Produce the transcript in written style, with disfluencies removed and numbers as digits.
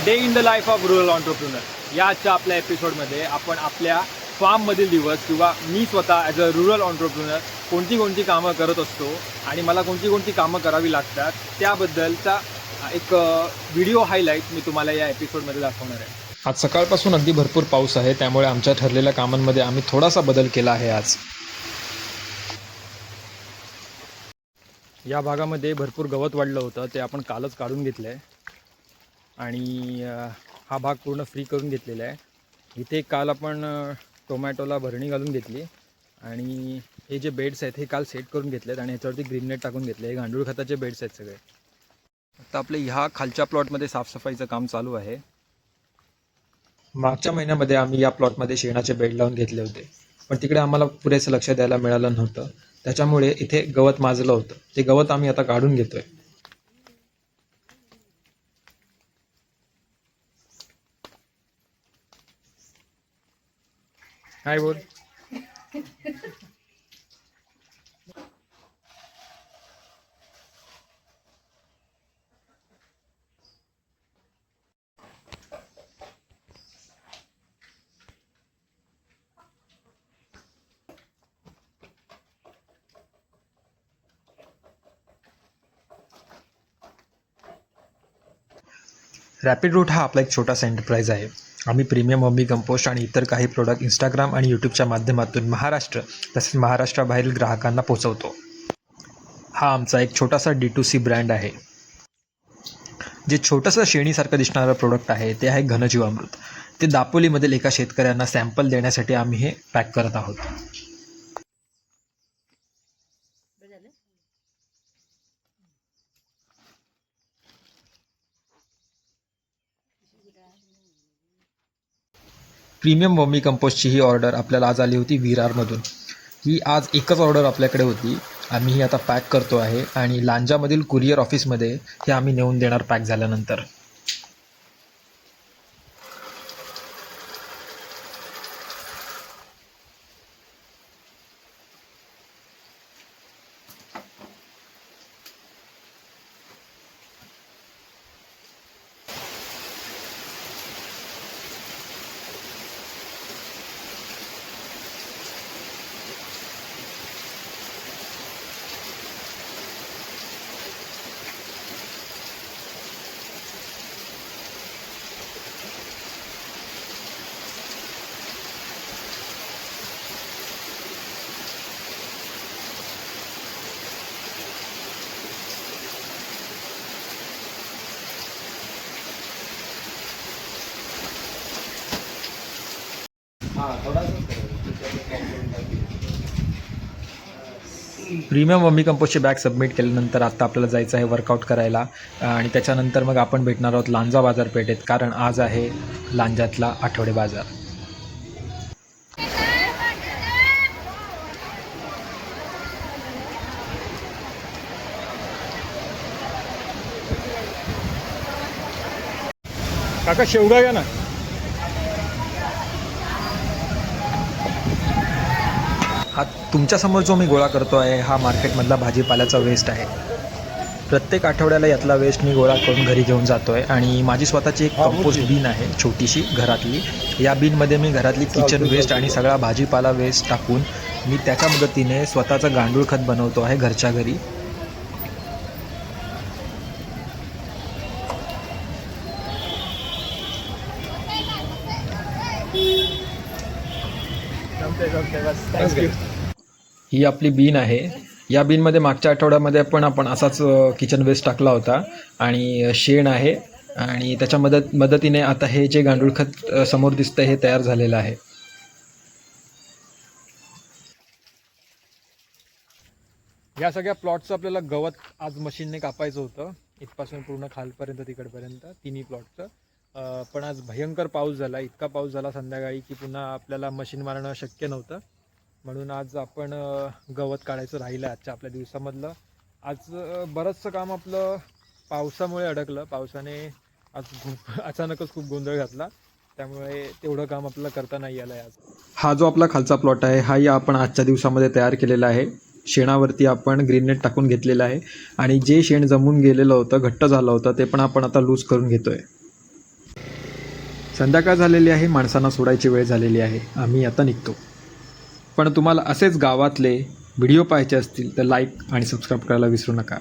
Day in the life of rural entrepreneur या आजच्या आपल्या एपिसोडमध्ये आपण आपल्या फार्ममधील दिवस किंवा मी स्वतः ॲज अ रुरल ऑन्टरप्रिनर कोणती कामं करत असतो आणि मला कोणती कामं करावी लागतात त्याबद्दलचा एक व्हिडिओ हायलाईट मी तुम्हाला या एपिसोडमध्ये दाखवणार आहे. आज सकाळपासून अगदी भरपूर पाऊस आहे, त्यामुळे आमच्या ठरलेल्या कामांमध्ये आम्ही थोडासा बदल केला आहे. आज या भागामध्ये भरपूर गवत वाढलं होतं, ते आपण कालच काढून घेतलं आहे आणि हा भाग पूर्ण फ्री करून घेतलेला आहे. इथे काल आपण टोमॅटोला भरणी घालून घेतली आणि हे जे बेड्स आहेत हे काल सेट करून घेतलेत आणि ह्याच्यावरती ग्रीन नेट टाकून घेतले. हे गांडूळ खताचे बेड्स आहेत सगळे. आता आपले ह्या खालच्या प्लॉटमध्ये साफसफाईचं काम चालू आहे. मागच्या महिन्यामध्ये आम्ही या प्लॉटमध्ये शेणाचे बेड लावून घेतले होते, पण तिकडे आम्हाला पुरेसं लक्ष द्यायला मिळालं नव्हतं. त्याच्यामुळे इथे गवत माजलं होतं. ते गवत आम्ही आता काढून घेतोय. काय बोल. रॅपिड रूट हा आपला एक छोटासा एंटरप्राइज आहे. आम्ही प्रीमियम वर्मी कंपोस्ट आणि इतर काही प्रोडक्ट इंस्टाग्राम आणि यूट्यूबच्या माध्यमातून महाराष्ट्र तसेच महाराष्ट्राबाहेरील ग्राहकांना पोहोचवतो. हा आमचा एक छोटासा D2C ब्रँड आहे. जे छोटंसं शेणीसारखं दिसणारं प्रोडक्ट आहे ते आहे घनजीवामृत. ते दापोलीमधील एका शेतकऱ्यांना सॅम्पल देण्यासाठी आम्ही हे पॅक करत आहोत. प्रीमियम वर्मी कंपोस्टची ही ऑर्डर आपल्याला आज आली होती विरारमधून. ही आज एकच ऑर्डर आपल्याकडे होती. आम्ही ही आता पॅक करतो आहे आणि लांजामधील कुरिअर ऑफिसमध्ये हे आम्ही नेऊन देणार पॅक झाल्यानंतर. प्रीमियम वर्मी कंपोस्टची बॅग सबमिट केल्यानंतर आता आपल्याला जायचं आहे वर्कआउट करायला आणि त्याच्यानंतर मग आपण भेटणार आहोत लांजा बाजारपेठेत, कारण आज आहे लांजातला आठवडे बाजार. काका शेवगा घ्या ना. हा तुमच्यासमोर जो मी गोळा करतो आहे हा मार्केटमधला भाजीपाल्याचा वेस्ट आहे. प्रत्येक आठवड्याला यातला वेस्ट मी गोळा करून घरी घेऊन जातो आहे आणि माझी स्वतःची एक कंपोस्ट बीन आहे छोटीशी घरातली. या बीनमध्ये मी घरातली किचन वेस्ट आणि सगळा भाजीपाला वेस्ट टाकून मी त्याच्या मदतीने स्वतःचं गांडूळ खत बनवतो आहे घरच्या घरी. ही आपली बीन आहे. या बीनमध्ये मागच्या आठवड्यामध्ये पण आपण असाच किचन वेस्ट टाकला होता आणि शेण आहे आणि त्याच्या मदतीने आता हे जे गांडूळ खत समोर दिसतं हे तयार झालेलं आहे. या सगळ्या प्लॉटचं आपल्याला गवत आज मशीनने कापायचं होतं, इथपासून पूर्ण खालपर्यंत तिकडपर्यंत तिन्ही प्लॉटचं. पण आज भयंकर पाऊस झाला. इतका पाऊस झाला संध्याकाळी की पुन्हा आपल्याला मशीन मारणं शक्य नव्हतं. म्हणून आज आपण गवत काढायचं राहिलं आजच्या आपल्या दिवसामधलं. आज बरंचसं काम आपलं पावसामुळे अडकलं. पावसाने आज अचानकच खूप गोंधळ घातला, त्यामुळे तेवढं काम आपल्याला करता नाही आलं आहे आज. हा जो आपला खालचा प्लॉट आहे हाही आपण आजच्या दिवसामध्ये तयार केलेला आहे. शेणावरती आपण ग्रीन नेट टाकून घेतलेलं आहे आणि जे शेण जमून गेलेलं होतं, घट्ट झालं होतं, ते पण आपण आता लूज करून घेतोय. संध्याकाळ झालेली आहे, माणसांना सोडायची वेळ झालेली आहे. आम्ही आता निघतो. पण तुम्हाला असेच गावातले व्हिडिओ पाहायचे असतील तर लाईक आणि सबस्क्राईब करायला विसरू नका.